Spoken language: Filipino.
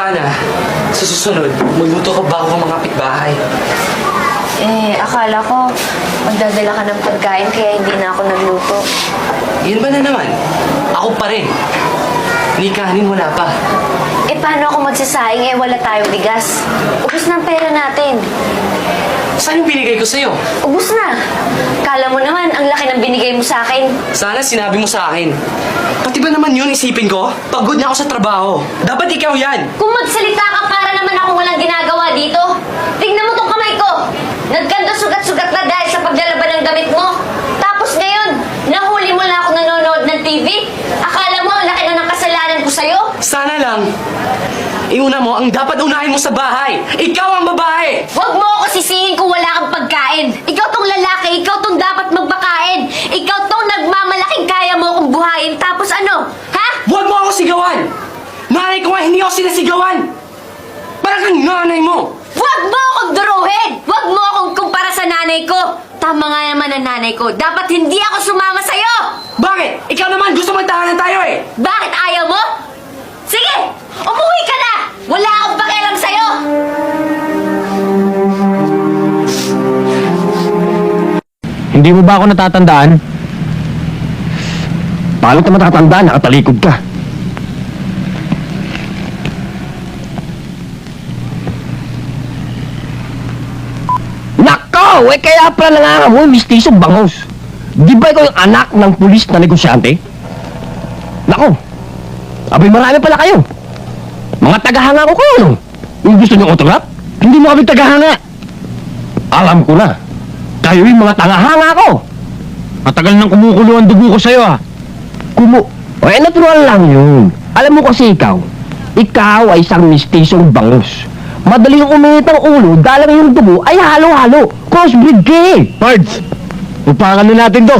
Sana, sa susunod, magluto ka bago ang mga kapitbahay. Akala ko magdadala ka ng pagkain kaya hindi na ako nagluto. Yan ba na naman? Ako pa rin. Ni kanin wala pa. Paano ako magsasaing wala tayong bigas? Ubus na ang pera natin. Saan yung binigay ko sa'yo? Ubus na. Kala mo naman, ang laki ng binigay mo sa akin. Sana sinabi mo sa akin. Pati ba naman yun isipin ko? Pagod na ako sa trabaho. Dapat ikaw yan. Kung magsalita ka para naman akong walang ginagawa dito. Tignan mo tong kamay ko. Nagkanda sugat-sugat na dahil sa paglalaban ng damit mo. Tapos ngayon, nahuli mo lang ako nanonood ng TV. Akala mo ang laki na ng kasalanan ko sa'yo? Sana lang. Iuna mo, ang dapat unahin mo sa bahay. Ikaw ang babae. Huwag mo ako sisihin kung wala kang pagkain. Ikaw tong lalaki, ikaw tong dapat magpakain. Ikaw tong nagmamalaking kaya mo akong buhayin. Tapos ano? Ha? Huwag mo ako sigawan. Nanay ko nga hindi ako sinasigawan. Parang kang nanay mo. Huwag mo akong duruhin! Huwag mo akong kumpara sa nanay ko! Tama nga naman ang nanay ko. Dapat hindi ako sumama sa'yo! Bakit? Ikaw naman gusto magtahanan tayo eh. Bakit ayaw mo? Sige! Umuwi ka na! Wala akong pakialam sa'yo! Hindi mo ba ako natatandaan? Paano ka matatandaan? Nakatalikod ka. Nako! Kaya pala nangangamoy mistisong bangos. Di ba ikaw yung anak ng pulis na negosyante? Nako! Abay, marami pala kayo. Mga tagahanga ko kayo, ano? Yung gusto niyong autograph? Hindi mo kami tagahanga. Alam ko na. Kayo yung mga tagahanga ko. Matagal nang kumukulo ang dugo ko sa'yo, ah. Natural lang yun. Alam mo kasi ikaw ay isang mistisong bangus. Madaling uminit ang ulo, dalang yung dugo ay halo-halo. Crossbreed ka eh. Pards, upakan na natin to.